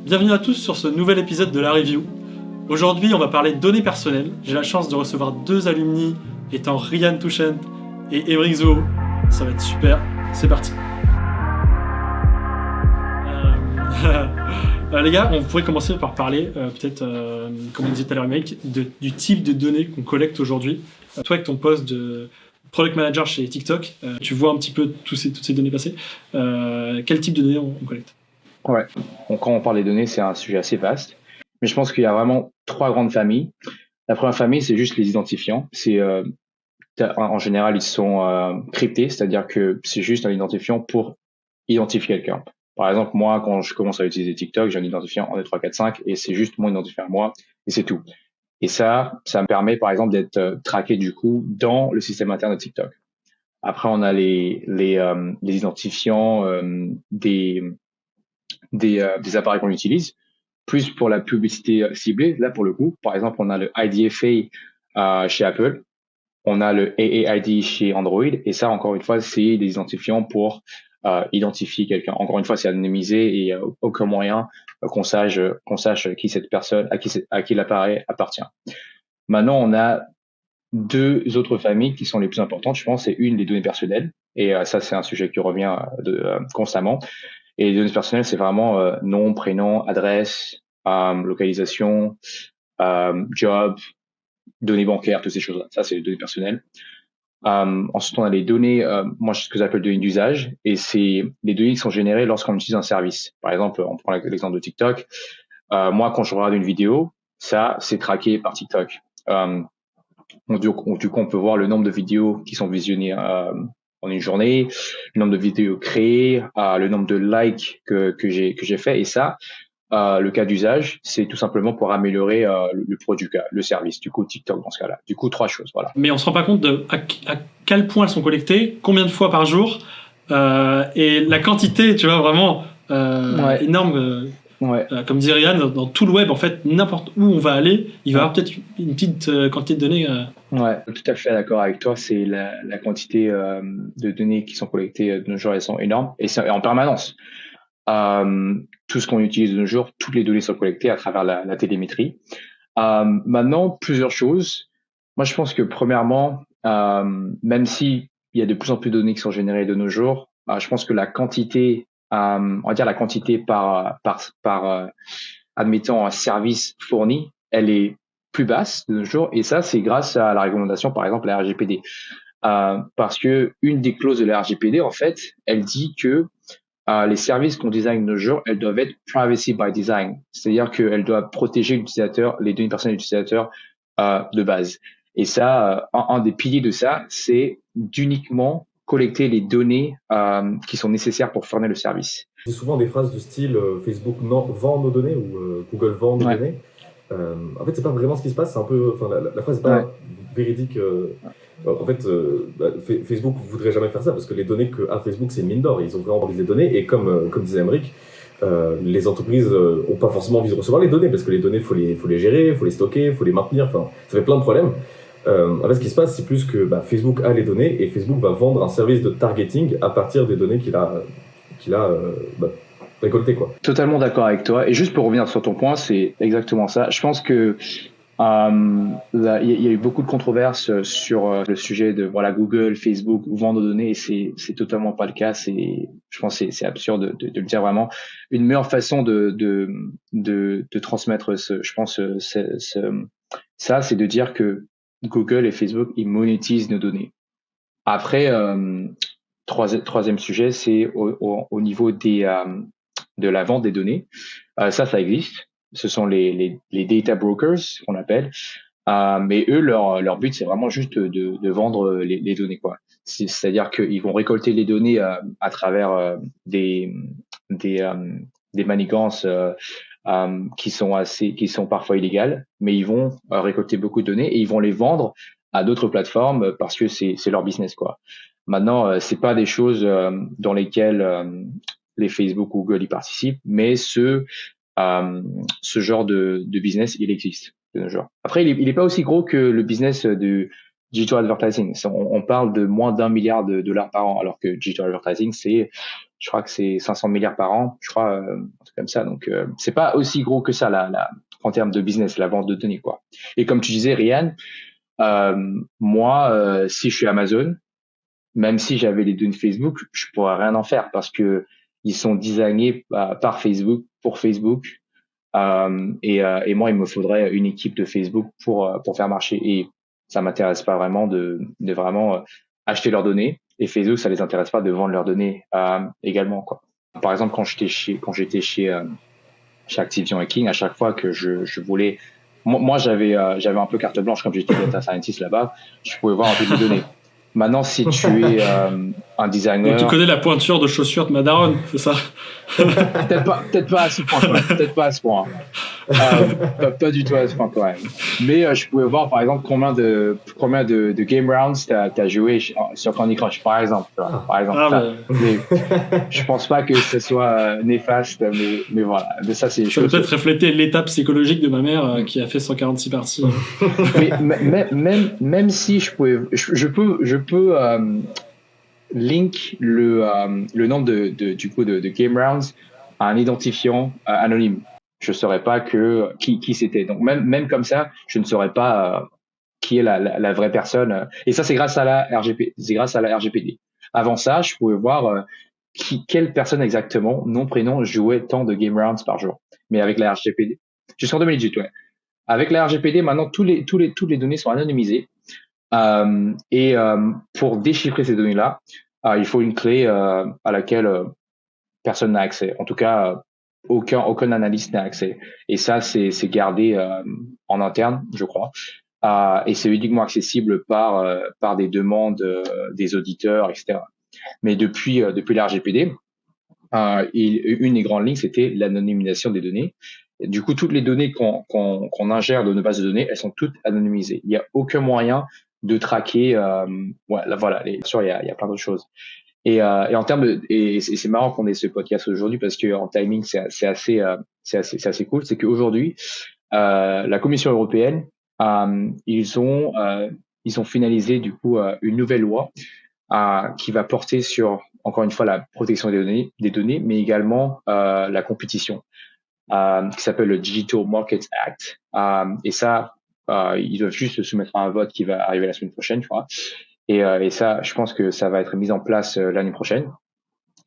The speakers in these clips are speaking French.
Bienvenue à tous sur ce nouvel épisode de la review. Aujourd'hui, on va parler de données personnelles. J'ai la chance de recevoir deux alumni étant Ryan Touchent et Émeric Zou. Ça va être super. C'est parti. Les gars, on pourrait commencer par parler, peut-être, comme on disait tout à l'heure, Émeric, du type de données qu'on collecte aujourd'hui. Toi, avec ton poste de product manager chez TikTok, tu vois un petit peu toutes ces données passer. Quel type de données on collecte ? Ouais, donc quand on parle des données, c'est un sujet assez vaste. Mais je pense qu'il y a vraiment trois grandes familles. La première famille, c'est juste les identifiants. En général, ils sont cryptés, c'est-à-dire que c'est juste un identifiant pour identifier quelqu'un. Par exemple, moi, quand je commence à utiliser TikTok, j'ai un identifiant 1, 2, 3, 4, 5 et c'est juste mon identifiant à moi et c'est tout. Et ça me permet, par exemple, d'être traqué du coup dans le système interne de TikTok. Après, on a les identifiants des appareils qu'on utilise, plus pour la publicité ciblée. Là, pour le coup, par exemple, on a le IDFA chez Apple, on a le AAID chez Android, et ça, encore une fois, c'est des identifiants pour identifier quelqu'un. Encore une fois, c'est anonymisé et aucun moyen qu'on sache qui cette personne, à qui l'appareil appartient. Maintenant, on a deux autres familles qui sont les plus importantes, je pense. C'est une, les données personnelles, et ça, c'est un sujet qui revient constamment. Et les données personnelles, c'est vraiment nom, prénom, adresse, localisation, job, données bancaires, toutes ces choses-là. Ça, c'est les données personnelles. Ensuite, on a les données, moi, ce que j'appelle données d'usage, et c'est les données qui sont générées lorsqu'on utilise un service. Par exemple, on prend l'exemple de TikTok. Moi, quand je regarde une vidéo, ça, c'est traqué par TikTok. Du coup, on peut voir le nombre de vidéos qui sont visionnées en une journée, le nombre de vidéos créées, le nombre de likes que j'ai fait, et ça, le cas d'usage, c'est tout simplement pour améliorer le produit, le service. Du coup, TikTok dans ce cas-là. Du coup, trois choses, voilà. Mais on se rend pas compte de à quel point elles sont collectées, combien de fois par jour, et la quantité, tu vois, vraiment énorme. Comme disait Ryan, dans tout le web, en fait, n'importe où on va aller, il va y avoir peut-être une petite quantité de données. Ouais, tout à fait d'accord avec toi. C'est la quantité de données qui sont collectées de nos jours, elles sont énormes et c'est en permanence. Tout ce qu'on utilise de nos jours, toutes les données sont collectées à travers la télémétrie. Maintenant, plusieurs choses. Moi, je pense que premièrement, même si il y a de plus en plus de données qui sont générées de nos jours, je pense que la quantité, on va dire la quantité par admettons un service fourni, elle est plus basse de nos jours, et ça, c'est grâce à la réglementation, par exemple, la RGPD. Parce que une des clauses de la RGPD, en fait, elle dit que les services qu'on design de nos jours, elles doivent être privacy by design, c'est-à-dire qu'elles doivent protéger l'utilisateur, les données personnelles de l'utilisateur de base. Et ça, un des piliers de ça, c'est d'uniquement collecter les données qui sont nécessaires pour fournir le service. C'est souvent des phrases du style Facebook vend nos données ou Google vend nos données. En fait, c'est pas vraiment ce qui se passe. C'est un peu, enfin, la phrase n'est pas véridique. En fait, Facebook voudrait jamais faire ça parce que les données que a Facebook, c'est une mine d'or. Ils ont vraiment envie des données et comme disait Émeric, les entreprises ont pas forcément envie de recevoir les données parce que les données, faut les gérer, faut les stocker, faut les maintenir. Enfin, ça fait plein de problèmes. En fait, ce qui se passe, c'est plus que Facebook a les données et Facebook va vendre un service de targeting à partir des données qu'il a récoltées, quoi. Totalement d'accord avec toi. Et juste pour revenir sur ton point, c'est exactement ça. Je pense que il y a eu beaucoup de controverses sur le sujet de Google, Facebook vendre nos données, et c'est totalement pas le cas. Je pense que c'est absurde de le dire vraiment. Une meilleure façon de transmettre ça, c'est de dire que Google et Facebook, ils monétisent nos données. Après, troisième sujet, c'est au niveau de la vente des données. Ça existe. Ce sont les data brokers qu'on appelle. Mais eux, leur but, c'est vraiment juste de vendre les données, quoi. C'est-à-dire qu'ils vont récolter les données à travers des manigances qui sont parfois illégales, mais ils vont récolter beaucoup de données et ils vont les vendre à d'autres plateformes parce que c'est leur business, quoi. Maintenant, c'est pas des choses dans lesquelles les Facebook ou Google y participent, mais ce genre de business, il existe de nos jours. Après, il est pas aussi gros que le business de digital advertising. On parle de moins d'1 milliard de dollars par an, alors que digital advertising, c'est Je crois que c'est 500 milliards par an, je crois, un truc comme ça. Donc, c'est pas aussi gros que ça, en termes de business, la vente de données, quoi. Et comme tu disais, Ryan, moi, si je suis Amazon, même si j'avais les données Facebook, je pourrais rien en faire parce que ils sont designés par Facebook, pour Facebook. Et moi, il me faudrait une équipe de Facebook pour faire marcher. Et ça m'intéresse pas vraiment de vraiment acheter leurs données. Et Facebook, ça les intéresse pas de vendre leurs données également, quoi. Par exemple, quand j'étais chez Activision et King, à chaque fois que je voulais, moi j'avais un peu carte blanche comme j'étais data scientist là-bas, je pouvais voir un peu de données. Maintenant, si tu es un designer, donc tu connais la pointure de chaussures de ma daronne, c'est ça? peut-être pas à ce point, peut-être pas à ce point. Pas du tout à ce point quand même. Mais je pouvais voir par exemple combien de game rounds t'as joué sur Candy Crush par exemple. Mais je pense pas que ce soit néfaste, mais voilà. Mais ça c'est. Ça peut peut-être refléter l'étape psychologique de ma mère qui a fait 146 parties. Mais même si je peux link le nombre de game rounds à un identifiant anonyme. Je saurais pas qui c'était. Donc même comme ça, je ne saurais pas qui est la vraie personne. Et ça c'est grâce à la RGPD. Avant ça, je pouvais voir quelle personne exactement, nom, prénom, jouait tant de game rounds par jour. Mais avec la RGPD, jusqu'en 2018, ouais. Avec la RGPD, maintenant toutes les données sont anonymisées. Pour déchiffrer ces données-là, il faut une clé à laquelle personne n'a accès. En tout cas, aucun analyste n'a accès. Et ça, c'est gardé en interne, je crois. Et c'est uniquement accessible par des demandes des auditeurs, etc. Mais depuis la RGPD, une des grandes lignes, c'était l'anonymisation des données. Et du coup, toutes les données qu'on ingère dans nos bases de données, elles sont toutes anonymisées. Il n'y a aucun moyen de traquer. Voilà. Bien sûr, il y a plein d'autres choses. Et en termes et c'est marrant qu'on ait ce podcast aujourd'hui parce que en timing, c'est assez cool. C'est qu'aujourd'hui, la Commission européenne, ils ont finalisé du coup une nouvelle loi qui va porter sur, encore une fois, la protection des données, mais également la compétition, qui s'appelle le Digital Markets Act. Et ça, ils doivent juste se soumettre à un vote qui va arriver la semaine prochaine, je crois. Et ça, je pense que ça va être mis en place l'année prochaine.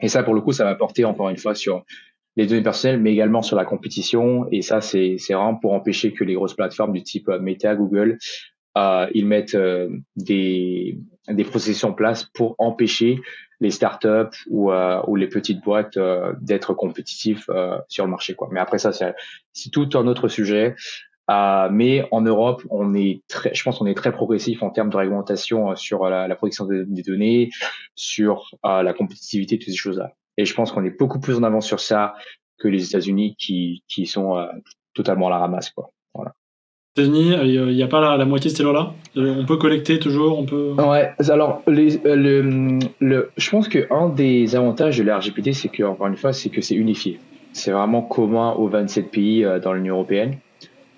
Et ça, pour le coup, ça va porter encore une fois sur les données personnelles, mais également sur la compétition. Et ça, c'est vraiment pour empêcher que les grosses plateformes du type Meta, Google, ils mettent des processus en place pour empêcher les startups ou les petites boîtes d'être compétitifs sur le marché, quoi. Mais après ça, c'est tout un autre sujet. Mais en Europe, je pense qu'on est très progressif en termes de réglementation sur la protection des données, sur la compétitivité, toutes ces choses-là. Et je pense qu'on est beaucoup plus en avance sur ça que les États-Unis qui sont totalement à la ramasse, quoi. Voilà. Aux États-Unis, il n'y a pas la moitié de ces lois-là. On peut collecter toujours, on peut. Ouais. Alors, je pense que un des avantages de la RGPD, c'est que, encore une fois, c'est que c'est unifié. C'est vraiment commun aux 27 pays dans l'Union européenne.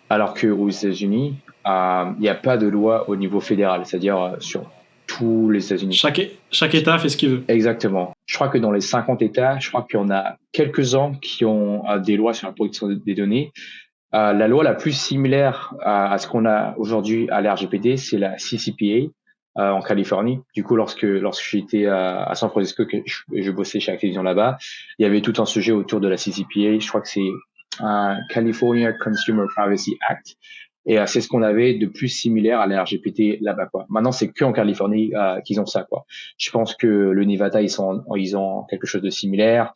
Alors qu'aux États-Unis, il n'y a pas de loi au niveau fédéral, c'est-à-dire sur tous les États-Unis. Chaque État fait ce qu'il veut. Exactement. Je crois que dans les 50 États, je crois qu'il y en a quelques-uns qui ont des lois sur la protection des données. La loi la plus similaire à ce qu'on a aujourd'hui à la RGPD, c'est la CCPA en Californie. Du coup, lorsque j'étais à San Francisco, que je bossais chez Activision là-bas, il y avait tout un sujet autour de la CCPA. Je crois que c'est California Consumer Privacy Act, et c'est ce qu'on avait de plus similaire à la RGPD là-bas, quoi. Maintenant, c'est que en Californie qu'ils ont ça, quoi. Je pense que le Nevada, ils ont quelque chose de similaire,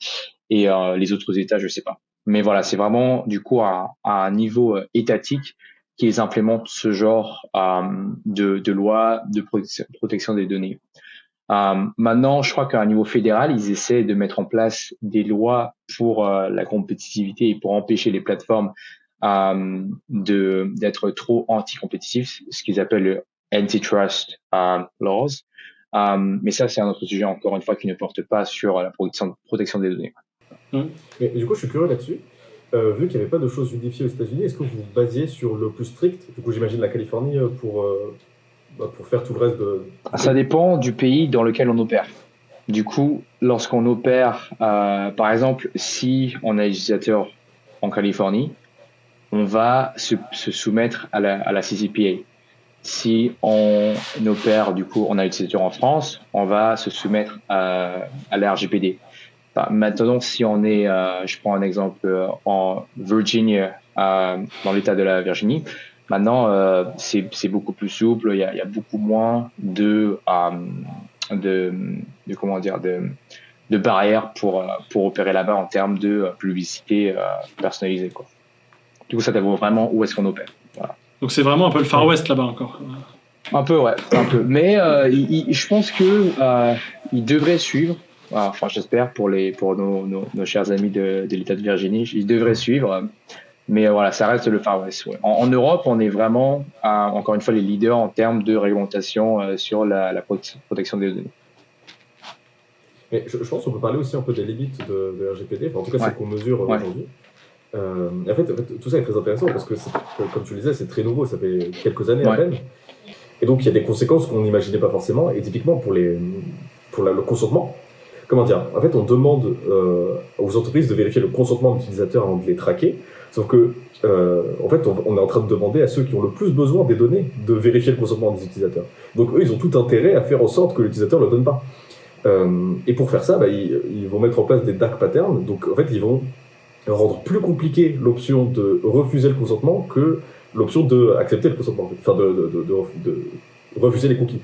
et les autres États, je sais pas. Mais voilà, c'est vraiment du coup à un niveau étatique qu'ils implémentent ce genre de loi de protection des données. Maintenant, je crois qu'à un niveau fédéral, ils essaient de mettre en place des lois pour la compétitivité et pour empêcher les plateformes d'être trop anti-compétitifs, ce qu'ils appellent le antitrust laws. Mais ça, c'est un autre sujet, encore une fois, qui ne porte pas sur la protection des données. Mais du coup, je suis curieux là-dessus. Vu qu'il n'y avait pas de choses unifiées aux États-Unis, est-ce que vous vous basiez sur le plus strict? Du coup, j'imagine la Californie pour faire tout le reste de... Ça dépend du pays dans lequel on opère. Du coup, lorsqu'on opère, par exemple, si on a un utilisateur en Californie, on va se soumettre à la CCPA. Si on opère, du coup, on a un utilisateur en France, on va se soumettre à la RGPD. Maintenant, si on est, je prends un exemple, en Virginia, dans l'État de la Virginie, maintenant, c'est beaucoup plus souple. Il y a beaucoup moins de comment dire, de barrières pour opérer là-bas en termes de publicité personnalisée, quoi. Du coup, ça dépend vraiment où est-ce qu'on opère. Voilà. Donc c'est vraiment un peu le Far West là-bas encore. Un peu, ouais, un peu. Mais je pense que ils devraient suivre. Enfin, j'espère pour nos chers amis de l'État de Virginie, ils devraient suivre. Mais voilà, ça reste le Far West. Ouais. En Europe, on est vraiment, encore une fois, les leaders en termes de réglementation sur la protection des données. Mais je pense qu'on peut parler aussi un peu des limites de RGPD. Enfin, en tout cas, c'est qu'on mesure aujourd'hui. En fait, tout ça est très intéressant parce que, comme tu le disais, c'est très nouveau. Ça fait quelques années à peine. Et donc, il y a des conséquences qu'on n'imaginait pas forcément. Et typiquement, pour le consentement, comment dire, en fait, on demande aux entreprises de vérifier le consentement de l'utilisateur avant de les traquer. Sauf que, en fait, on est en train de demander à ceux qui ont le plus besoin des données de vérifier le consentement des utilisateurs. Donc, eux, ils ont tout intérêt à faire en sorte que l'utilisateur ne le donne pas. Et pour faire ça, ils vont mettre en place des dark patterns. Donc, en fait, ils vont rendre plus compliqué l'option de refuser le consentement que l'option d'accepter le consentement, enfin de refuser les cookies.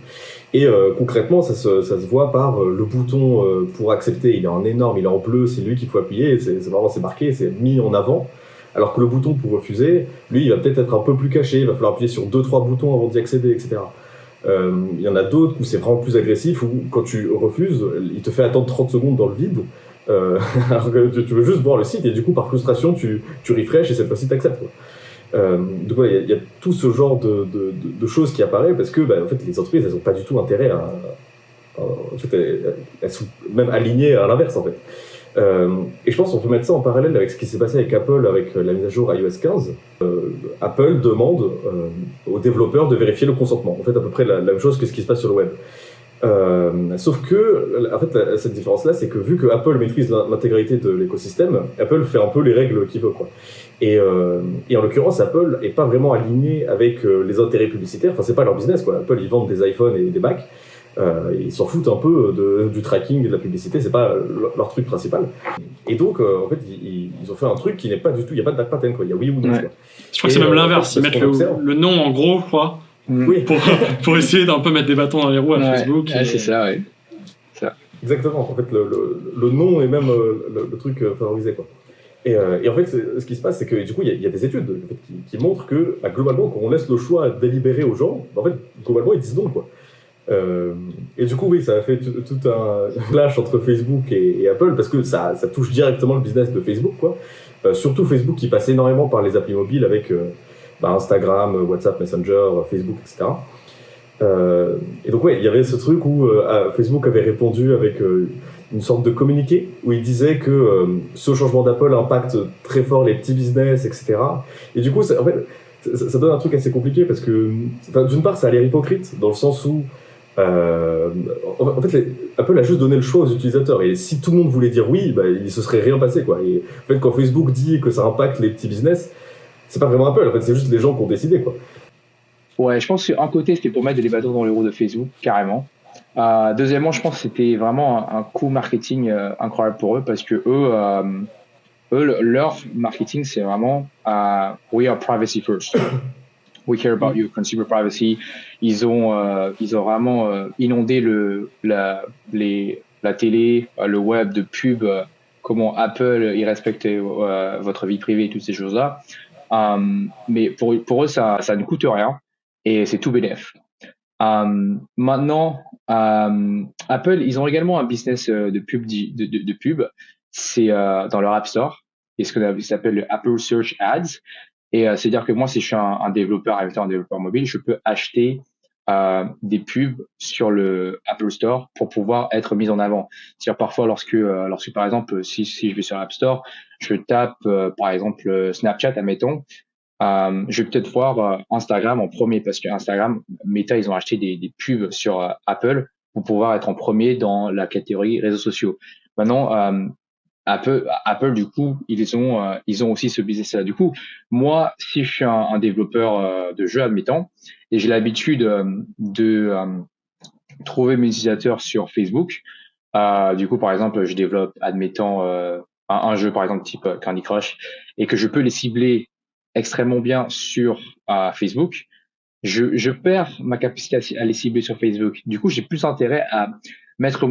Et concrètement, ça se voit par le bouton pour accepter, il est en énorme, il est en bleu, c'est lui qu'il faut appuyer, c'est marqué, c'est mis en avant, alors que le bouton pour refuser, lui, il va peut-être être un peu plus caché, il va falloir appuyer sur 2-3 boutons avant d'y accéder, etc. Il y en a d'autres où c'est vraiment plus agressif, où quand tu refuses, il te fait attendre 30 secondes dans le vide, alors que tu veux juste voir le site, et du coup, par frustration, tu refresh et cette fois-ci, tu acceptes. Donc ouais, il y a tout ce genre de choses qui apparaît parce que en fait, les entreprises, elles n'ont pas du tout intérêt en fait, elles sont même alignées à l'inverse, en fait. Et je pense qu'on peut mettre ça en parallèle avec ce qui s'est passé avec Apple avec la mise à jour iOS 15. Apple demande aux développeurs de vérifier le consentement. En fait, à peu près la même chose que ce qui se passe sur le web. Sauf que, en fait, cette différence-là, c'est que vu que Apple maîtrise l'intégralité de l'écosystème, Apple fait un peu les règles qu'il veut, quoi. Et en l'occurrence, Apple est pas vraiment aligné avec les intérêts publicitaires. Enfin, c'est pas leur business, quoi. Apple, ils vendent des iPhones et des Macs. Ils s'en foutent un peu du tracking et de la publicité, c'est pas leur truc principal. Et donc, en fait, ils ont fait un truc qui n'est pas du tout, il n'y a pas de dark pattern, quoi. Il y a oui ou non. Ouais. Je crois que c'est même l'inverse. Ils mettent le nom en gros, je crois. Oui. Pour essayer d'un peu mettre des bâtons dans les roues à Facebook. Ouais, c'est ça, oui. Exactement. En fait, le nom est même le truc favorisé, quoi. Et en fait, ce qui se passe, c'est que du coup, il y a des études en fait, qui montrent que, globalement, quand on laisse le choix délibéré aux gens, en fait, globalement, ils disent non, quoi. Et du coup, oui, ça a fait tout un clash entre Facebook et Apple parce que ça touche directement le business de Facebook, quoi. Surtout Facebook qui passe énormément par les applis mobiles avec Instagram, WhatsApp, Messenger, Facebook, etc. Et donc, ouais, il y avait ce truc où Facebook avait répondu avec une sorte de communiqué où il disait que ce changement d'Apple impacte très fort les petits business, etc. Et du coup, en fait, ça donne un truc assez compliqué parce que, d'une part, ça a l'air hypocrite dans le sens où en fait, Apple a juste donné le choix aux utilisateurs et si tout le monde voulait dire oui, il se serait rien passé, quoi. Et en fait, quand Facebook dit que ça impacte les petits business, c'est pas vraiment Apple, en fait, c'est juste les gens qui ont décidé, quoi. Ouais, je pense qu'un côté, c'était pour mettre des bâtons dans les roues de Facebook, carrément. Deuxièmement, je pense que c'était vraiment un coup marketing incroyable pour eux parce que leur marketing, c'est vraiment we are privacy first. We care about your consumer privacy. Ils ont vraiment inondé la télé, le web de pub, comment Apple il respecte votre vie privée et toutes ces choses-là. Mais pour eux, ça ne coûte rien et c'est tout bénef. Maintenant, Apple, ils ont également un business de pub, de pub. C'est dans leur App Store et ce qu'on s'appelle le Apple Search Ads. Et c'est-à-dire que moi, si je suis un développeur mobile, je peux acheter des pubs sur le Apple Store pour pouvoir être mis en avant. C'est-à-dire parfois, lorsque par exemple, si je vais sur l'App Store, je tape par exemple Snapchat, admettons, je vais peut-être voir Instagram en premier parce que Instagram, Meta, ils ont acheté des pubs sur Apple pour pouvoir être en premier dans la catégorie réseaux sociaux. Maintenant, Apple, du coup, ils ont aussi ce business-là. Du coup, moi, si je suis un développeur de jeux, admettons, et j'ai l'habitude de trouver mes utilisateurs sur Facebook, du coup, par exemple, je développe, admettons, un jeu, par exemple, type Candy Crush, et que je peux les cibler extrêmement bien sur Facebook, je perds ma capacité à les cibler sur Facebook. Du coup, j'ai plus intérêt à mettre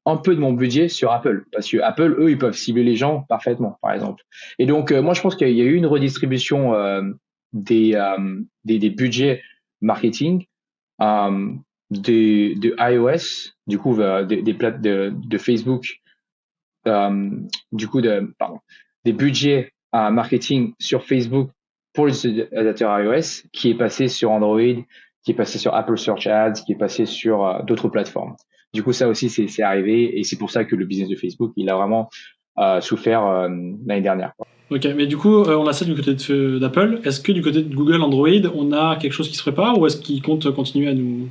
un peu de mon budget sur Apple, parce que Apple, eux, ils peuvent cibler les gens parfaitement, par exemple. Et donc, moi, je pense qu'il y a eu une redistribution des budgets marketing euh, de iOS, du coup, des plates de Facebook, du coup, des budgets marketing sur Facebook pour les utilisateurs iOS, qui est passé sur Android, qui est passé sur Apple Search Ads, qui est passé sur d'autres plateformes. Du coup, ça aussi, c'est arrivé, et c'est pour ça que le business de Facebook, il a vraiment souffert l'année dernière. Ok, mais du coup, on a ça du côté d'Apple. Est-ce que du côté de Google Android, on a quelque chose qui se prépare, ou est-ce qu'ils comptent continuer à nous,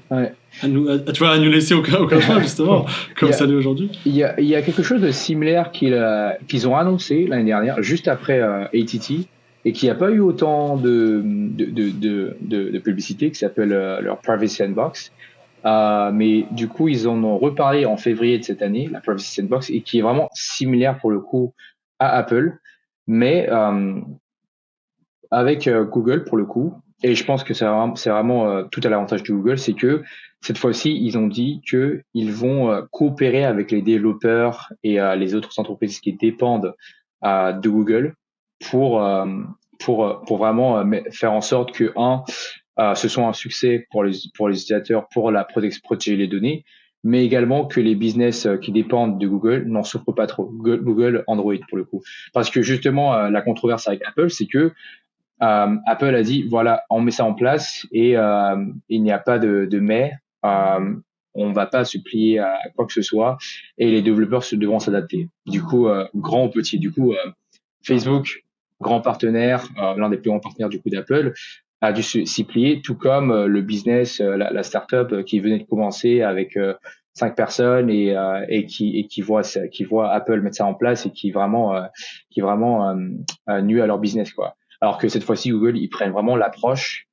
tu vois, à nous laisser aucun choix, justement, comme ça l'est aujourd'hui? Il y a quelque chose de similaire qu'ils ont annoncé l'année dernière, juste après ATT, et qui n'a pas eu autant de publicité, qui s'appelle leur Privacy Sandbox. Mais du coup, ils en ont reparlé en février de cette année, la Privacy Sandbox, et qui est vraiment similaire pour le coup à Apple, mais avec Google pour le coup. Et je pense que c'est vraiment tout à l'avantage de Google, c'est que cette fois-ci, ils ont dit que ils vont coopérer avec les développeurs et les autres entreprises qui dépendent de Google pour vraiment faire en sorte que ce soit un succès pour les utilisateurs, pour protéger les données, mais également que les business qui dépendent de Google n'en souffrent pas trop. Google Android pour le coup, parce que justement la controverse avec Apple, c'est que Apple a dit voilà, on met ça en place et il n'y a pas de mais. On va pas se plier à quoi que ce soit et les développeurs devront s'adapter. Du coup, grand ou petit. Du coup, Facebook, grand partenaire, l'un des plus grands partenaires du coup d'Apple, a dû s'y plier, tout comme le business, la startup qui venait de commencer avec 5 personnes et qui voit Apple mettre ça en place et qui vraiment nuit à leur business quoi. Alors que cette fois-ci, Google, ils prennent vraiment l'approche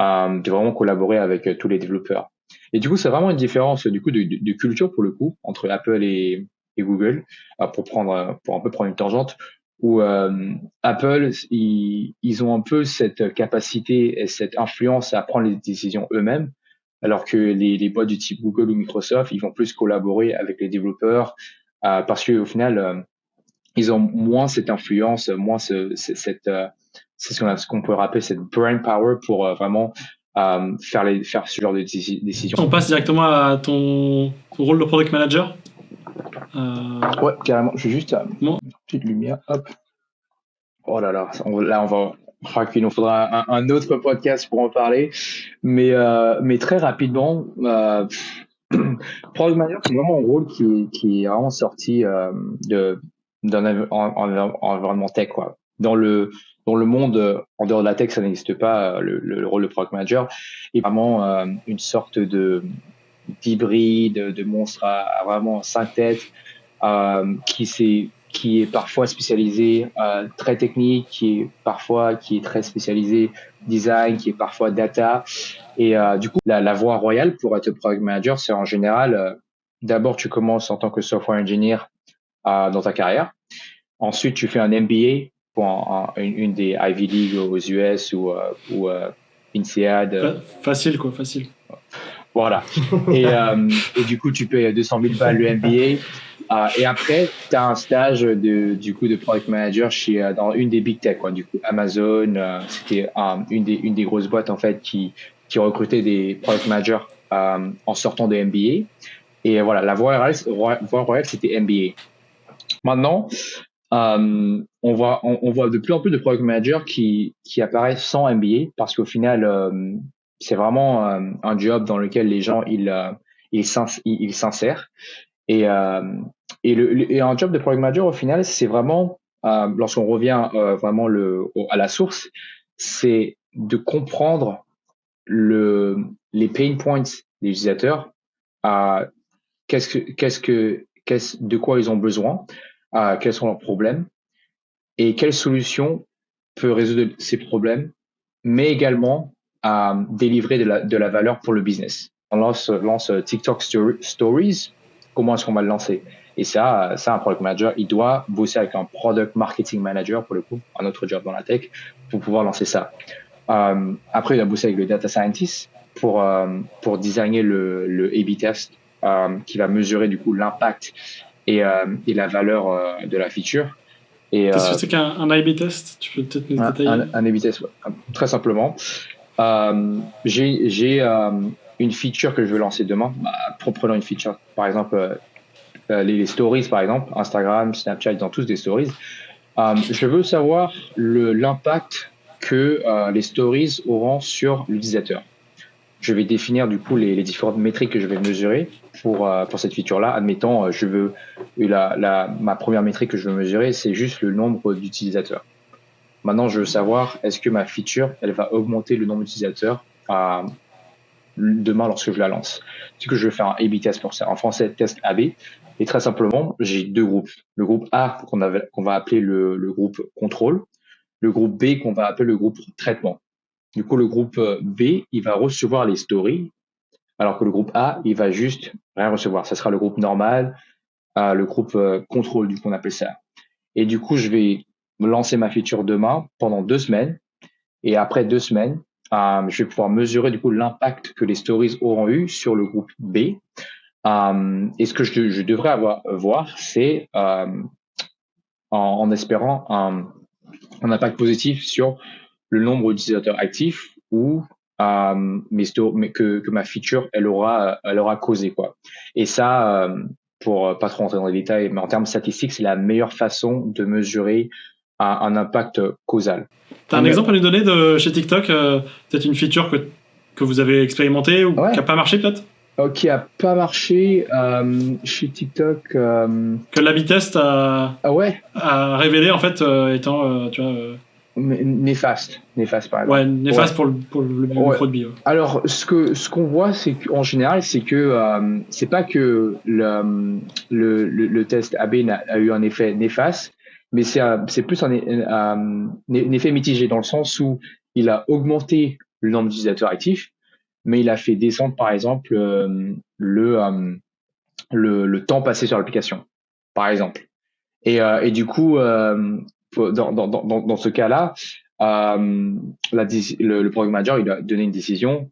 de vraiment collaborer avec tous les développeurs. Et du coup, c'est vraiment une différence du coup de culture pour le coup entre Apple et Google pour un peu prendre une tangente où Apple, ils ont un peu cette capacité et cette influence à prendre les décisions eux-mêmes, alors que les boîtes du type Google ou Microsoft, ils vont plus collaborer avec les développeurs parce qu'au final, ils ont moins cette influence, moins c'est ce qu'on peut rappeler cette brain power pour vraiment faire ce genre de décision. On passe directement à ton rôle de product manager. Ouais, carrément. Je vais juste une petite lumière. Hop. Oh là là, je crois qu'il nous faudra un autre podcast pour en parler. Mais très rapidement, product manager, c'est vraiment un rôle qui est vraiment sorti d'un environnement tech, quoi. Dans le monde, en dehors de la tech, ça n'existe pas, le rôle de product manager est vraiment une sorte d'hybride, de monstre à vraiment 5 têtes, qui est parfois spécialisé très technique, qui est très spécialisé design, qui est parfois data. Et du coup, la voie royale pour être product manager, c'est en général, d'abord tu commences en tant que software engineer dans ta carrière. Ensuite, tu fais un MBA pour une des Ivy League aux US ou INSEAD. Facile, quoi, facile. Voilà. Et du coup, tu payes 200 000 balles le MBA. Et après, tu as un stage du coup de product manager dans une des big tech, quoi. Du coup, Amazon, c'était une des grosses boîtes en fait qui recrutait des product managers en sortant de MBA. Et voilà, la voie royale, c'était MBA. Maintenant, on voit de plus en plus de product managers qui apparaissent sans MBA parce qu'au final, c'est vraiment un job dans lequel les gens ils s'insèrent. Et un job de product manager au final, c'est vraiment lorsqu'on revient vraiment à la source, c'est de comprendre les pain points des utilisateurs, de quoi ils ont besoin, quels sont leurs problèmes et quelle solution peut résoudre ces problèmes, mais également délivrer de la valeur pour le business. On lance TikTok Stories, comment est-ce qu'on va le lancer? Et ça, un product manager, il doit bosser avec un product marketing manager, pour le coup, un autre job dans la tech, pour pouvoir lancer ça. Après, il doit bosser avec le data scientist pour designer le A/B test qui va mesurer du coup l'impact et la valeur de la feature. Qu'est-ce que c'est qu'un A/B test? Tu peux peut-être nous détailler? Un A/B test, très simplement. J'ai une feature que je veux lancer demain. Prenons une feature, par exemple, les stories, par exemple, Instagram, Snapchat, dans tous des stories. Je veux savoir l'impact que les stories auront sur l'utilisateur. Je vais définir du coup les différentes métriques que je vais mesurer pour cette feature-là. Admettons, ma première métrique que je veux mesurer, c'est juste le nombre d'utilisateurs. Maintenant, je veux savoir, est-ce que ma feature, elle va augmenter le nombre d'utilisateurs demain lorsque je la lance. C'est que je vais faire un A/B test pour ça. En français, test A/B. Et très simplement, j'ai deux groupes. Le groupe A qu'on va appeler le groupe contrôle. Le groupe B qu'on va appeler le groupe traitement. Du coup, le groupe B, il va recevoir les stories, alors que le groupe A, il va juste rien recevoir. Ça sera le groupe normal, le groupe contrôle, du coup, on appelle ça. Et du coup, je vais lancer ma feature demain pendant 2 semaines. Et après 2 semaines, je vais pouvoir mesurer du coup l'impact que les stories auront eu sur le groupe B. Et ce que je devrais voir, c'est en espérant un impact positif sur le nombre d'utilisateurs actifs ou que ma feature elle aura causé quoi. Et ça, pour pas trop rentrer dans les détails, mais en termes statistiques, c'est la meilleure façon de mesurer un impact causal. T'as un exemple à nous donner de chez TikTok, peut-être une feature que vous avez expérimentée ou qui n'a pas marché peut-être? Qui n'a pas marché chez TikTok. Que l'A/B test a révélé en fait étant, tu vois. Néfaste par exemple. Ouais, néfaste pour le produit. Ouais. Alors, ce qu'on voit, c'est qu'en général, c'est que c'est pas que le test AB a eu un effet néfaste, mais c'est plus un effet mitigé dans le sens où il a augmenté le nombre d'utilisateurs actifs, mais il a fait descendre, par exemple, le temps passé sur l'application, par exemple. Et du coup, dans ce cas-là, le product manager, il doit donner une décision.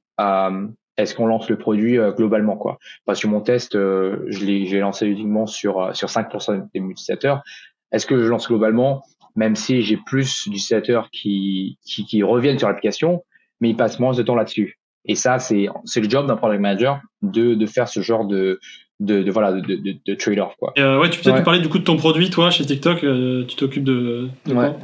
Est-ce qu'on lance le produit globalement, quoi? Parce que mon test, je l'ai lancé uniquement sur 5% des utilisateurs. Est-ce que je lance globalement, même si j'ai plus d'utilisateurs qui reviennent sur l'application, mais ils passent moins de temps là-dessus? Et ça, c'est le job d'un product manager de faire ce genre de trade-off, quoi. Ouais, tu peux peut-être nous parler du coup de ton produit, toi, chez TikTok. Tu t'occupes de quoi?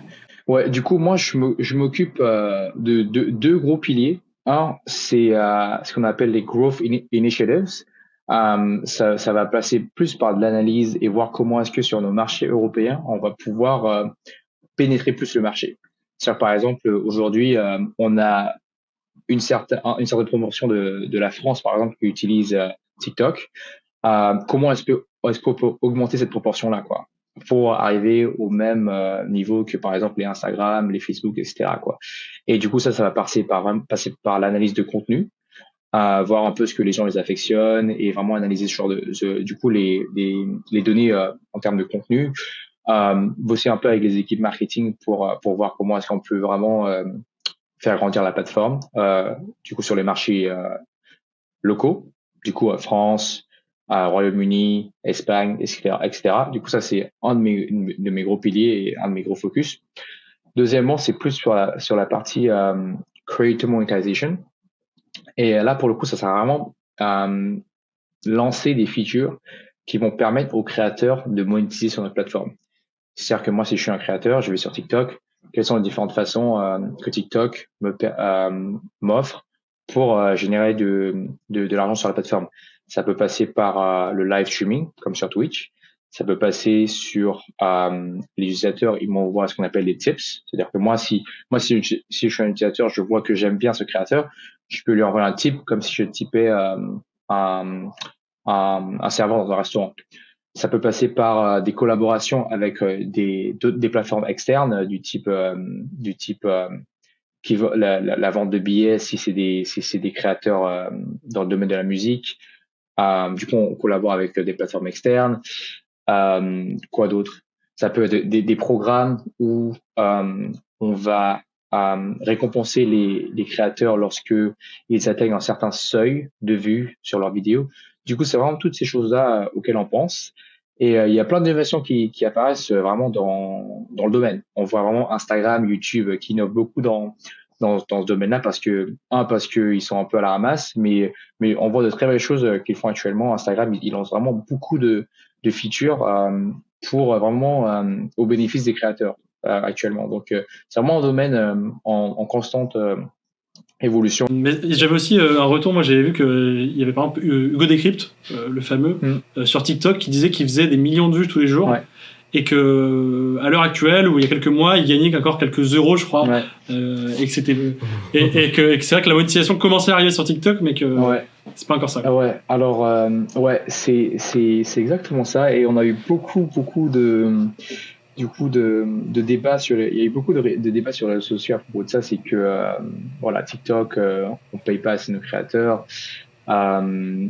Ouais, du coup, moi, je m'occupe de deux gros piliers. Un, c'est ce qu'on appelle les growth initiatives. Ça va passer plus par de l'analyse et voir comment est-ce que sur nos marchés européens, on va pouvoir pénétrer plus le marché. C'est-à-dire, par exemple, aujourd'hui, on a une certaine proportion de la France, par exemple, qui utilise TikTok. Comment est-ce qu'on peut augmenter cette proportion-là, quoi, pour arriver au même niveau que, par exemple, les Instagram, les Facebook, etc., quoi. Et du coup, ça va passer par l'analyse de contenu, voir un peu ce que les gens les affectionnent et vraiment analyser du coup les données en termes de contenu. Bosser un peu avec les équipes marketing pour voir comment est-ce qu'on peut vraiment faire grandir la plateforme, du coup sur les marchés locaux, du coup France, Royaume-Uni, Espagne, etc. Du coup, ça, c'est un de mes gros piliers et un de mes gros focus. Deuxièmement, c'est plus sur la partie creator monetization. Et là, pour le coup, ça sert vraiment à lancer des features qui vont permettre aux créateurs de monétiser sur notre plateforme. C'est-à-dire que moi, si je suis un créateur, je vais sur TikTok. Quelles sont les différentes façons que TikTok m'offre pour générer de l'argent sur la plateforme? Ça peut passer par le live streaming, comme sur Twitch. Ça peut passer sur les utilisateurs, ils m'envoient ce qu'on appelle des tips. C'est-à-dire que moi, si je suis un utilisateur, je vois que j'aime bien ce créateur, je peux lui envoyer un tip comme si je tipais un serveur dans un restaurant. Ça peut passer par des collaborations avec des plateformes externes du type la vente de billets si c'est des créateurs dans le domaine de la musique. Du coup, on collabore avec des plateformes externes. Quoi d'autre? Ça peut être des programmes où on va récompenser les créateurs lorsque ils atteignent un certain seuil de vues sur leurs vidéos. Du coup, c'est vraiment toutes ces choses-là auxquelles on pense. Et il y a plein d'innovations qui apparaissent vraiment dans le domaine. On voit vraiment Instagram, YouTube qui innovent beaucoup dans ce domaine-là parce qu'ils sont un peu à la ramasse, mais on voit de très belles choses qu'ils font actuellement. Instagram, ils lancent vraiment beaucoup de features pour vraiment au bénéfice des créateurs actuellement. Donc c'est vraiment un domaine en constante évolution. Mais j'avais aussi un retour, moi j'avais vu qu'il y avait par exemple Hugo Décrypte, le fameux, sur TikTok, qui disait qu'il faisait des millions de vues tous les jours. Ouais. Et que à l'heure actuelle, ou il y a quelques mois, il gagnait encore quelques euros, je crois, et que c'était et que c'est vrai que la monétisation commençait à arriver sur TikTok, mais que c'est pas encore ça. Ouais. Alors c'est exactement ça, et on a eu beaucoup de débats il y a eu beaucoup de débats sur les réseaux sociaux à propos de ça. C'est que TikTok, on paye pas assez nos créateurs,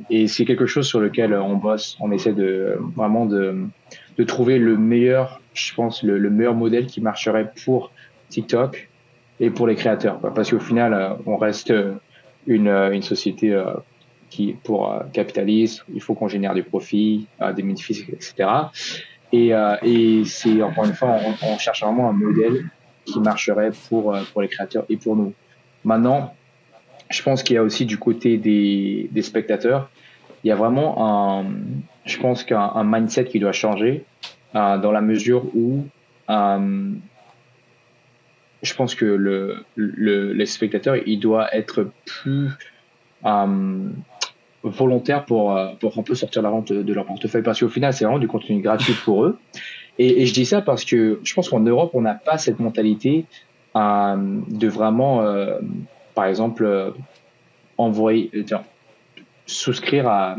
et c'est quelque chose sur lequel on bosse. On essaie vraiment de trouver le meilleur, je pense, le meilleur modèle qui marcherait pour TikTok et pour les créateurs, quoi. Parce qu'au final, on reste une société qui pour capitaliste. Il faut qu'on génère du profit, des bénéfices, etc. Et c'est, encore une fois, on cherche vraiment un modèle qui marcherait pour les créateurs et pour nous. Maintenant, je pense qu'il y a aussi du côté des spectateurs, il y a vraiment je pense qu'un mindset qui doit changer dans la mesure où je pense que les spectateurs, il doit être plus volontaire pour un peu sortir la vente de leur portefeuille, parce qu'au final c'est vraiment du contenu gratuit pour eux, et je dis ça parce que je pense qu'en Europe on n'a pas cette mentalité de vraiment par exemple souscrire à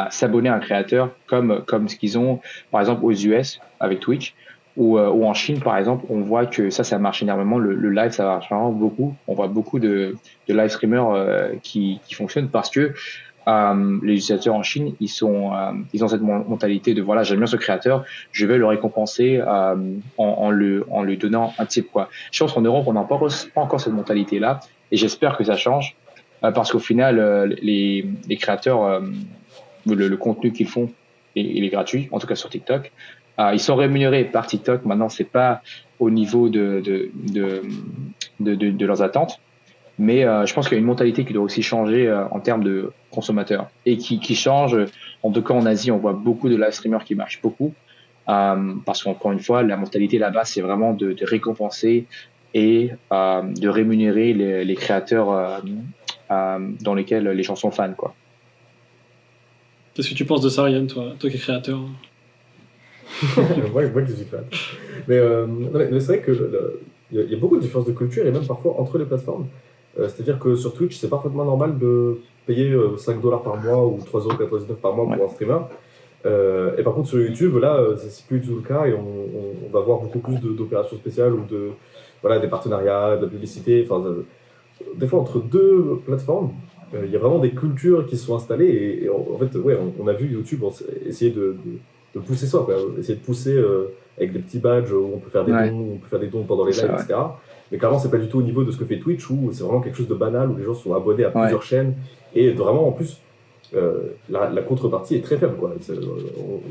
s'abonner à un créateur comme ce qu'ils ont par exemple aux US avec Twitch, ou en Chine par exemple. On voit que ça marche énormément, le live, ça marche vraiment beaucoup. On voit beaucoup de live streamers qui fonctionnent parce que les utilisateurs en Chine, ils ont cette mentalité de voilà, j'aime bien ce créateur, je vais le récompenser en lui donnant un tip, quoi. Je pense qu'en Europe on n'a pas encore cette mentalité là, et j'espère que ça change parce qu'au final les créateurs, le contenu qu'ils font, il est gratuit, en tout cas sur TikTok. Ils sont rémunérés par TikTok. Maintenant, c'est pas au niveau de leurs attentes, mais je pense qu'il y a une mentalité qui doit aussi changer en termes de consommateurs, et qui change. En tout cas, en Asie, on voit beaucoup de live streamers qui marchent beaucoup, parce qu'encore une fois, la mentalité là-bas, c'est vraiment de récompenser et de rémunérer les créateurs dans lesquels les gens sont fans, quoi. Qu'est-ce que tu penses de ça, Ryan, toi qui es créateur? moi je suis fan. Mais c'est vrai qu'il y a beaucoup de différences de culture, et même parfois entre les plateformes. C'est-à-dire que sur Twitch, c'est parfaitement normal de payer $5 par mois ou 3,99€ par mois pour un streamer. Et par contre, sur YouTube, là, c'est plus du tout le cas, et on va voir beaucoup plus d'opérations spéciales ou des partenariats, de la publicité. Enfin, des fois, entre deux plateformes, il y a vraiment des cultures qui se sont installées, et en fait, on a vu YouTube essayer de pousser ça, quoi. Essayer de pousser avec des petits badges où on peut faire des dons, où on peut faire des dons pendant les lives, etc. Mais clairement, c'est pas du tout au niveau de ce que fait Twitch, où c'est vraiment quelque chose de banal, où les gens sont abonnés à plusieurs chaînes, et vraiment, en plus, la contrepartie est très faible, quoi.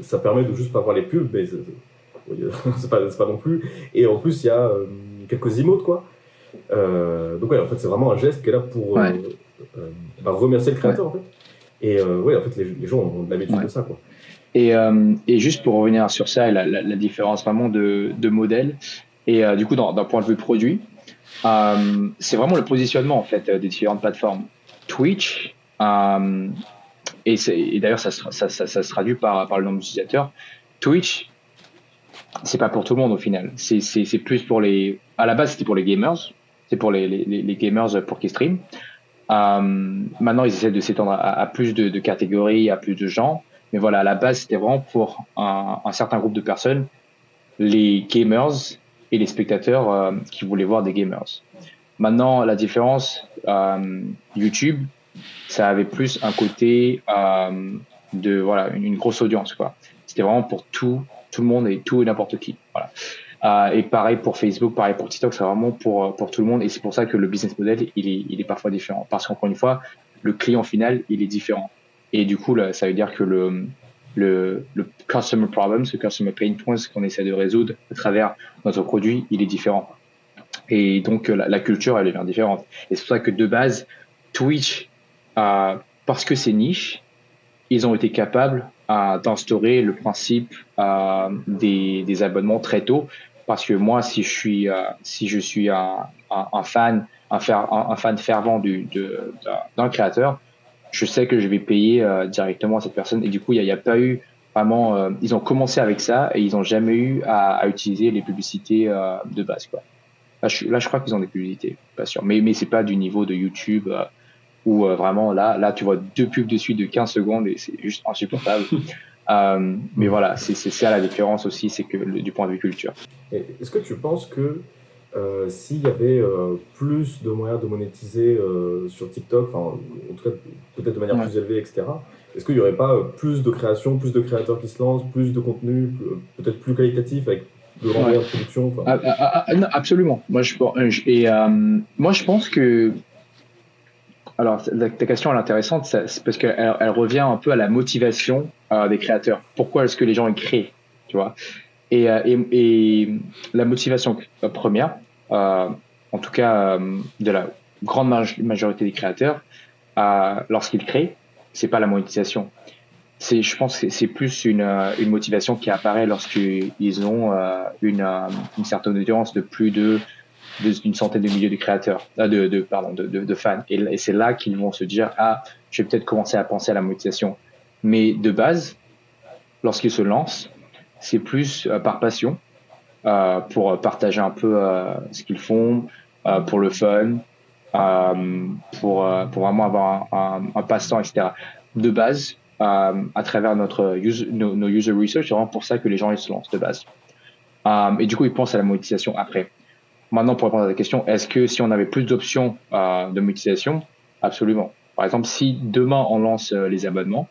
Ça permet de juste pas voir les pubs, mais c'est pas non plus. Et en plus, il y a quelques emotes, quoi. Donc en fait, c'est vraiment un geste qui est là pour remercier le créateur, en fait. Et en fait, les gens ont l'habitude de ça, quoi. Et juste pour revenir sur ça, la différence vraiment de modèle, et du coup d'un point de vue produit, c'est vraiment le positionnement en fait des différentes plateformes. Twitch, et d'ailleurs ça se traduit par le nombre d'utilisateurs. Twitch, c'est pas pour tout le monde au final. C'est plus pour à la base c'était pour les gamers, c'est pour les gamers pour qui stream. Maintenant, ils essaient de s'étendre à plus de catégories, à plus de gens. Mais voilà, à la base, c'était vraiment pour un certain groupe de personnes, les gamers et les spectateurs qui voulaient voir des gamers. Maintenant, la différence, YouTube, ça avait plus un côté de voilà une grosse audience, quoi. C'était vraiment pour tout le monde et tout et n'importe qui. Voilà. Et pareil pour Facebook, pareil pour TikTok, c'est vraiment pour tout le monde. Et c'est pour ça que le business model, il est parfois différent. Parce qu'encore une fois, le client final, il est différent. Et du coup, là, ça veut dire que le customer problem, ce customer pain point qu'on essaie de résoudre à travers notre produit, il est différent. Et donc, la culture, elle devient différente. Et c'est pour ça que de base, Twitch, parce que c'est niche, ils ont été capables d'instaurer le principe des abonnements très tôt. Parce que moi, si je suis un fan fervent d'un créateur, je sais que je vais payer directement à cette personne. Et du coup, il n'y a pas eu vraiment. Ils ont commencé avec ça et ils n'ont jamais eu à utiliser les publicités de base, quoi. Là, je crois qu'ils ont des publicités, pas sûr. Mais c'est pas du niveau de YouTube où vraiment là, tu vois 2 pubs de suite de 15 secondes et c'est juste insupportable. Mais voilà, c'est ça la différence aussi, c'est que du point de vue culture. Et est-ce que tu penses que s'il y avait plus de moyens de monétiser sur TikTok, enfin, en tout cas peut-être de manière plus élevée, etc., est-ce qu'il n'y aurait pas plus de création, plus de créateurs qui se lancent, plus de contenu, peut-être plus qualitatif, avec de moyens de production non, absolument. Moi, je pense que... Alors, ta question est intéressante, c'est parce qu'elle revient un peu à la motivation des créateurs. Pourquoi est-ce que les gens ils créent, tu vois? Et la motivation première, en tout cas de la grande majorité des créateurs, lorsqu'ils créent, c'est pas la monétisation. Je pense que c'est plus une motivation qui apparaît lorsqu'ils ont une certaine audience de plus d'une centaine de milliers de créateurs, de fans. Et c'est là qu'ils vont se dire, je vais peut-être commencer à penser à la monétisation. Mais de base, lorsqu'ils se lancent, c'est plus par passion, pour partager un peu ce qu'ils font, pour le fun, pour vraiment avoir un passe-temps, etc. De base, à travers nos user research, c'est vraiment pour ça que les gens ils se lancent de base. Et du coup, ils pensent à la monétisation après. Maintenant, pour répondre à ta question, est-ce que si on avait plus d'options de monétisation? Absolument. Par exemple, si demain on lance les abonnements,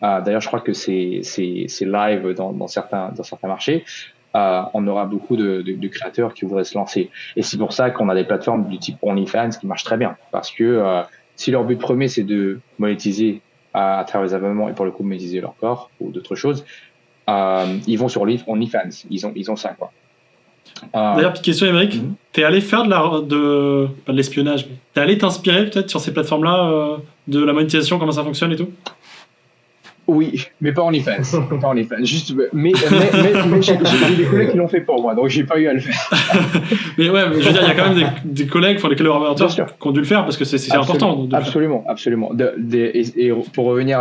d'ailleurs, je crois que c'est live dans certains marchés, on aura beaucoup de créateurs qui voudraient se lancer. Et c'est pour ça qu'on a des plateformes du type OnlyFans qui marchent très bien. Parce que si leur but premier, c'est de monétiser à travers les abonnements et pour le coup monétiser leur corps ou d'autres choses, ils vont sur OnlyFans. Ils ont ça, quoi. D'ailleurs, petite question, Émeric, t'es allé faire pas de l'espionnage, mais t'es allé t'inspirer peut-être sur ces plateformes-là de la monétisation, comment ça fonctionne et tout? Oui, mais pas OnlyFans. Pas OnlyFans. Juste, mais j'ai des collègues qui l'ont fait pour moi, donc j'ai pas eu à le faire. Mais ouais, je veux dire, il y a quand même des collègues, les collaborateurs qui ont dû le faire parce que c'est important. Absolument. Et pour revenir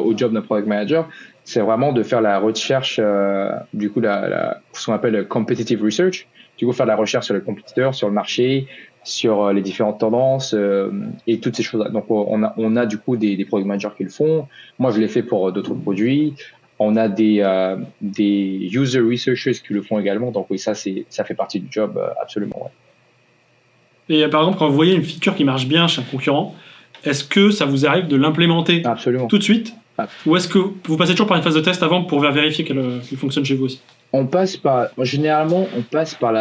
au job d'un product manager, c'est vraiment de faire la recherche, du coup, ce qu'on appelle competitive research. Du coup, faire la recherche sur les compétiteurs, sur le marché, sur les différentes tendances et toutes ces choses-là. Donc, on a du coup des product managers qui le font. Moi, je l'ai fait pour d'autres produits. On a des user researchers qui le font également. Donc, oui, ça fait partie du job, absolument. Ouais. Et par exemple, quand vous voyez une feature qui marche bien chez un concurrent, est-ce que ça vous arrive de l'implémenter tout de suite? Ou est-ce que vous passez toujours par une phase de test avant pour vérifier qu'elle fonctionne chez vous aussi? Généralement, on passe par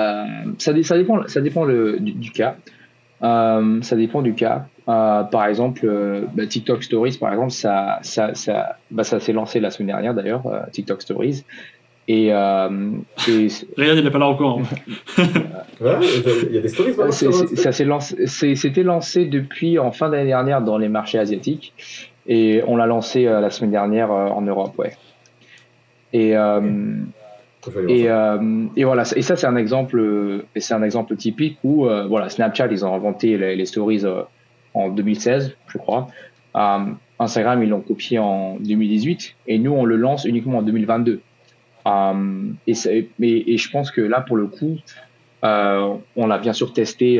ça dépend du cas. Ça dépend du cas. Par exemple, TikTok Stories, par exemple, ça s'est lancé la semaine dernière d'ailleurs, TikTok Stories. Et Ryan, il n'est pas là encore. Il y a des stories. C'était lancé depuis en fin d'année dernière dans les marchés asiatiques et on l'a lancé la semaine dernière en Europe, ouais. Et voilà. Et ça c'est un exemple. Et c'est un exemple typique où voilà, Snapchat ils ont inventé les stories en 2016, je crois. Instagram ils l'ont copié en 2018 et nous on le lance uniquement en 2022. Et je pense que là, pour le coup, on l'a bien sûr testé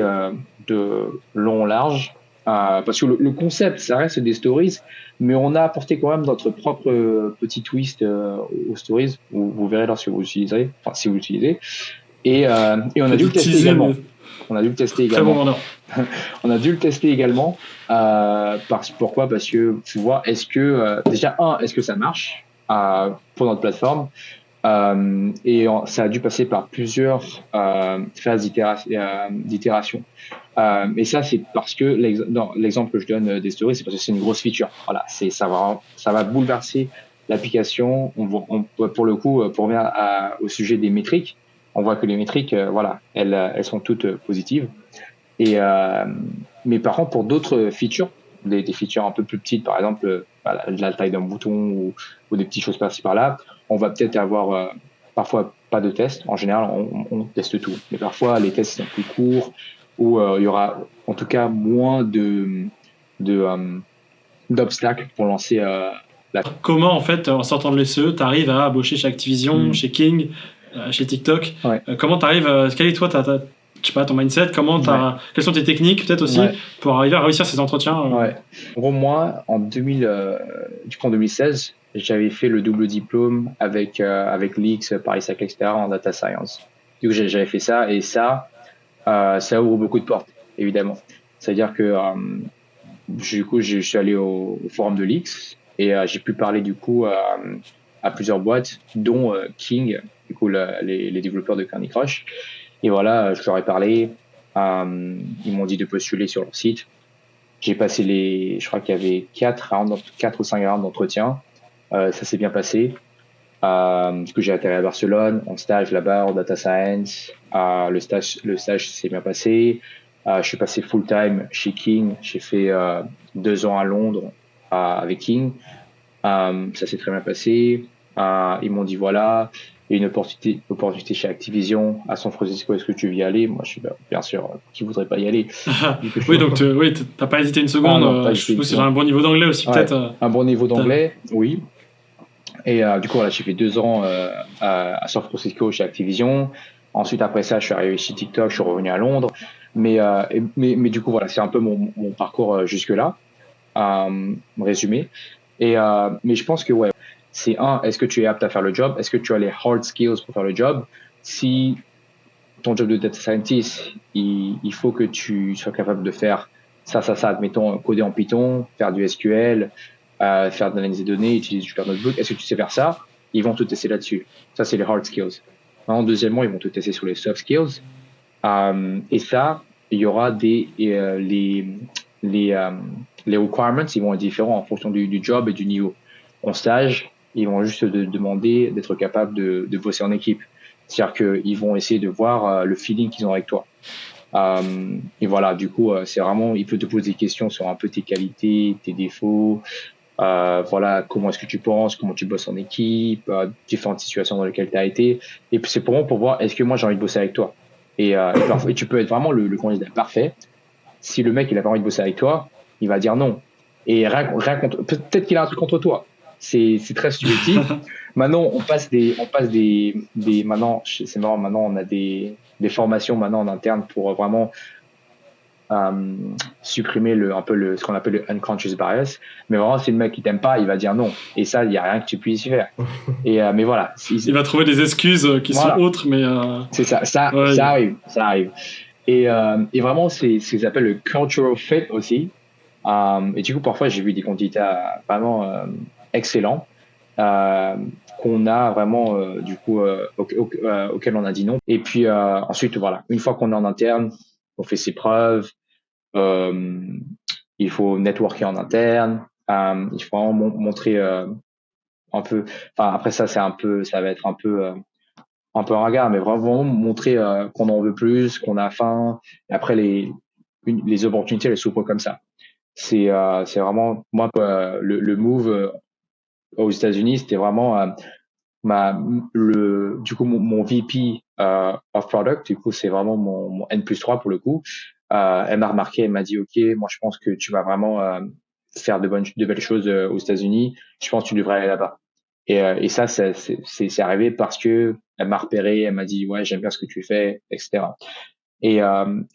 de long en large Parce que le concept, ça reste des stories, mais on a apporté quand même notre propre petit twist aux stories. Vous verrez lorsque vous l'utiliserez, enfin si vous l'utilisez. Et on a dû le tester également. On a dû le tester également. Très bon on a dû le tester également. Pourquoi? Parce que tu vois, est-ce que déjà est-ce que ça marche pour notre plateforme? Ça a dû passer par plusieurs phases d'itération. Et ça, c'est parce que l'exemple que je donne des stories, c'est parce que c'est une grosse feature. Voilà, ça va bouleverser l'application. Pour le coup, pour revenir au sujet des métriques, on voit que les métriques, voilà, elles sont toutes positives. Mais par contre, pour d'autres features, des features un peu plus petites, par exemple, la taille d'un bouton ou des petites choses par-ci par-là, on va peut-être avoir parfois pas de tests. En général, on teste tout. Mais parfois, les tests sont plus courts ou il y aura en tout cas moins d'obstacles pour lancer la. Comment, en fait, en sortant de l'SE, tu arrives à embaucher chez Activision, chez King, chez TikTok? Comment tu arrives quel est toi je sais pas, ton mindset, quelles sont tes techniques peut-être aussi pour arriver à réussir ces entretiens? En gros, moi, en 2016, j'avais fait le double diplôme avec l'IX, Paris Saclay, etc. en data science. Du coup, j'avais fait ça et ça ouvre beaucoup de portes, évidemment. C'est-à-dire que du coup, je suis allé au forum de l'IX et j'ai pu parler du coup à plusieurs boîtes, dont King, du coup les développeurs de Candy Crush. Et voilà, je leur ai parlé. Ils m'ont dit de postuler sur leur site. J'ai passé je crois qu'il y avait 4 ou 5 rounds d'entretien. Ça s'est bien passé. Du coup, j'ai atterri à Barcelone, en stage là-bas, en data science. Le stage s'est bien passé. Je suis passé full time chez King. J'ai fait 2 ans à Londres avec King. Ça s'est très bien passé. Ils m'ont dit voilà, il y a une opportunité chez Activision à San Francisco, est-ce que tu veux y aller? Moi, je suis bien sûr, qui voudrait pas y aller? Oui, donc t'as pas hésité une seconde. Je suppose que c'est un bon niveau d'anglais aussi, peut-être. Un bon niveau d'anglais, oui. Et du coup, voilà, j'ai fait 2 ans à San Francisco chez Activision. Ensuite, après ça, je suis arrivé chez TikTok, je suis revenu à Londres. Mais du coup, voilà, c'est un peu mon parcours jusque-là, résumé. Mais je pense que c'est est-ce que tu es apte à faire le job? Est-ce que tu as les hard skills pour faire le job? Si ton job de data scientist, il faut que tu sois capable de faire ça, admettons, coder en Python, faire du SQL, faire de l'analyse des données, utiliser Super Notebook. Est-ce que tu sais faire ça? Ils vont te tester là-dessus. Ça, c'est les hard skills. Maintenant, deuxièmement, ils vont te tester sur les soft skills. Et ça, il y aura les requirements, ils vont être différents en fonction du job et du niveau. En stage, ils vont juste te demander d'être capable de bosser en équipe. C'est-à-dire qu'ils vont essayer de voir le feeling qu'ils ont avec toi. Et voilà, du coup, c'est vraiment, il peut te poser des questions sur un peu tes qualités, tes défauts, voilà, comment est-ce que tu penses, comment tu bosses en équipe, différentes situations dans lesquelles tu as été. Et puis c'est pour voir, est-ce que moi j'ai envie de bosser avec toi? Et tu peux être vraiment le candidat parfait. Si le mec il a pas envie de bosser avec toi, il va dire non. Et peut-être qu'il a un truc contre toi. C'est très subjectif. Maintenant, on passe maintenant, c'est marrant, maintenant on a des formations maintenant en interne pour vraiment supprimer ce qu'on appelle le unconscious bias. Mais vraiment, si le mec il t'aime pas, il va dire non. Et ça, il y a rien que tu puisses y faire. Mais voilà. Il va trouver des excuses qui sont autres, mais c'est ça. Ça arrive. Et vraiment, c'est ce qu'ils appellent le cultural fit aussi. Et du coup, parfois, j'ai vu des candidats vraiment excellents qu'on a vraiment du coup auxquels on a dit non. Et puis ensuite, voilà, une fois qu'on est en interne, on fait ses preuves. Il faut networker en interne. Il faut vraiment montrer un peu. Enfin, après ça, ça va être un peu un regard, mais vraiment montrer qu'on en veut plus, qu'on a faim. Et après, les opportunités, elles s'ouvrent comme ça. C'est vraiment moi le move aux États-Unis, c'était vraiment du coup mon VP of product, du coup c'est vraiment mon N+3 pour le coup. Elle m'a remarqué, elle m'a dit ok, moi je pense que tu vas vraiment faire de belles choses aux États-Unis. Je pense que tu devrais aller là-bas. Et ça c'est arrivé parce que elle m'a repéré, elle m'a dit ouais j'aime bien ce que tu fais, etc. Et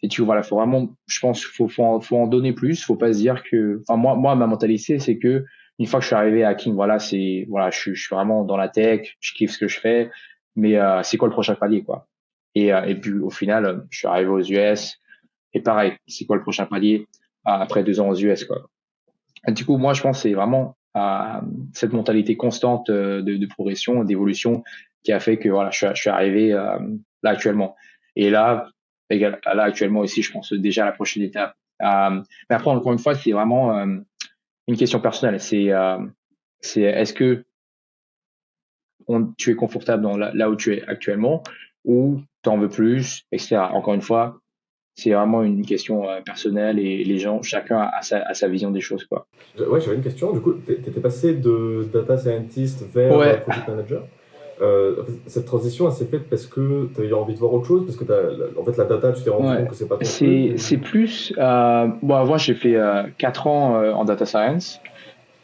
tu voilà, faut vraiment, je pense, faut en donner plus. Faut pas se dire que, enfin moi ma mentalité c'est que une fois que je suis arrivé à Hacking, voilà, je suis vraiment dans la tech, je kiffe ce que je fais, mais c'est quoi le prochain palier quoi. Et puis au final, je suis arrivé aux US et pareil, c'est quoi le prochain palier après 2 ans aux US quoi. Et du coup moi je pense que c'est vraiment cette mentalité constante de progression, d'évolution qui a fait que voilà, je suis arrivé là actuellement. Et là actuellement aussi, je pense déjà à la prochaine étape. Mais après, encore une fois, c'est vraiment une question personnelle. C'est est-ce que tu es confortable dans là où tu es actuellement ou tu en veux plus, etc. Encore une fois, c'est vraiment une question personnelle et les gens, chacun a sa vision des choses, quoi. Ouais, j'avais une question. Du coup, tu étais passé de data scientist vers project manager. Cette transition, elle s'est faite parce que tu as eu envie de voir autre chose, parce que en fait, la data, tu t'es rendu compte que c'est pas ton truc. C'est plus... avant, j'ai fait 4 ans en data science.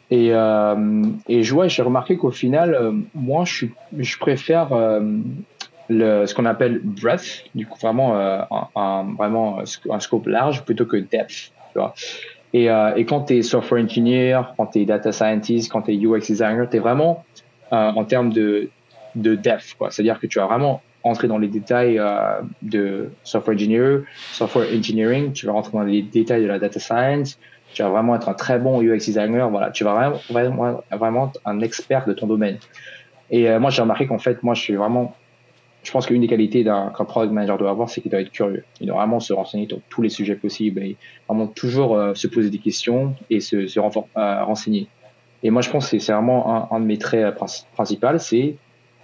Et j'ai remarqué qu'au final, moi, je préfère ce qu'on appelle breadth, du coup, vraiment, vraiment un scope large plutôt que depth. Tu vois. Et quand tu es software engineer, quand tu es data scientist, quand tu es UX designer, tu es vraiment en termes de depth, quoi. C'est-à-dire que tu vas vraiment entrer dans les détails de software engineering, tu vas rentrer dans les détails de la data science, tu vas vraiment être un très bon UX designer, voilà, tu vas vraiment être un expert de ton domaine. Et moi, j'ai remarqué qu'en fait, je pense qu'une des qualités qu'un product manager doit avoir, c'est qu'il doit être curieux. Il doit vraiment se renseigner sur tous les sujets possibles et vraiment toujours se poser des questions et se renseigner. Et moi, je pense que c'est vraiment un de mes traits principaux, c'est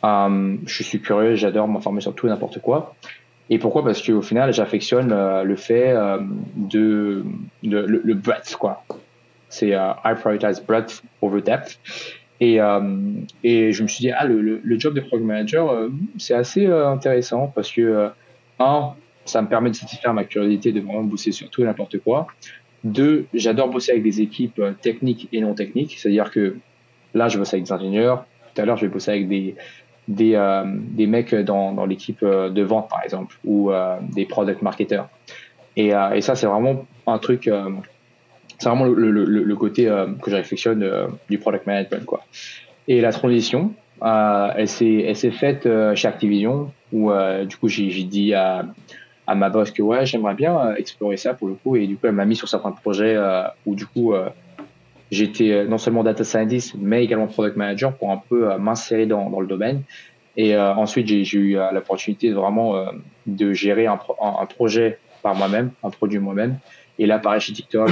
je suis curieux, j'adore m'informer sur tout et n'importe quoi. Et pourquoi? Parce qu'au final, j'affectionne le fait le breadth, quoi. C'est I prioritize breadth over depth. Et je me suis dit, le job de product manager, c'est assez intéressant parce que, ça me permet de satisfaire ma curiosité de vraiment bosser sur tout et n'importe quoi. 2, j'adore bosser avec des équipes techniques et non techniques. C'est-à-dire que là, je bosse avec des ingénieurs. Tout à l'heure, je vais bosser avec des mecs dans l'équipe de vente, par exemple, ou des product marketers. Et ça, c'est vraiment un truc... c'est vraiment le côté que je réflexionne du product management, quoi. Et la transition, elle s'est faite chez Activision, où du coup j'ai dit à ma boss que ouais, j'aimerais bien explorer ça pour le coup, et du coup elle m'a mis sur certains projets où du coup j'étais non seulement data scientist mais également product manager pour un peu m'insérer dans le domaine. Et ensuite j'ai eu l'opportunité de vraiment de gérer un projet par moi-même, un produit moi-même. Et là, pareil chez TikTok,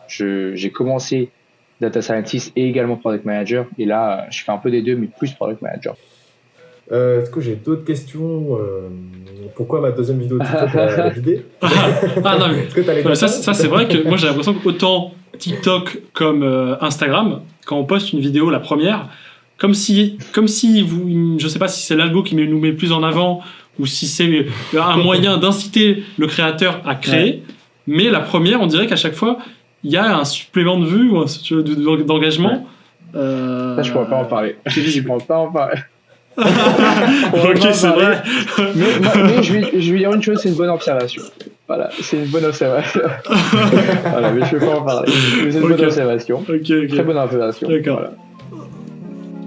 j'ai commencé data scientist et également product manager. Et là, je fais un peu des deux, mais plus product manager. Est-ce que j'ai d'autres questions pourquoi ma deuxième vidéo TikTok a vidé? Non, mais ça c'est vrai que moi j'ai l'impression qu'autant TikTok comme Instagram, quand on poste une vidéo, la première, comme si je sais pas si c'est l'algo qui nous met plus en avant ou si c'est un moyen d'inciter le créateur à créer. Ouais. Mais la première, on dirait qu'à chaque fois, il y a un supplément de vue ou d'engagement. Ouais. Ça, je ne pourrais pas en parler. Je ne pourrais pas en parler. Ok, c'est vrai. Mais je vais dire une chose, c'est une bonne observation. Voilà, c'est une bonne observation. Voilà, mais je ne peux pas en parler. Mais c'est une bonne observation. Okay. Très bonne observation. D'accord. Voilà.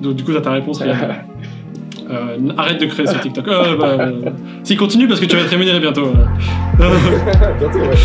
Donc, du coup, t'as ta réponse. Arrête de créer ce TikTok. S'il continue, parce que tu vas être rémunéré bientôt. Bientôt, ouais.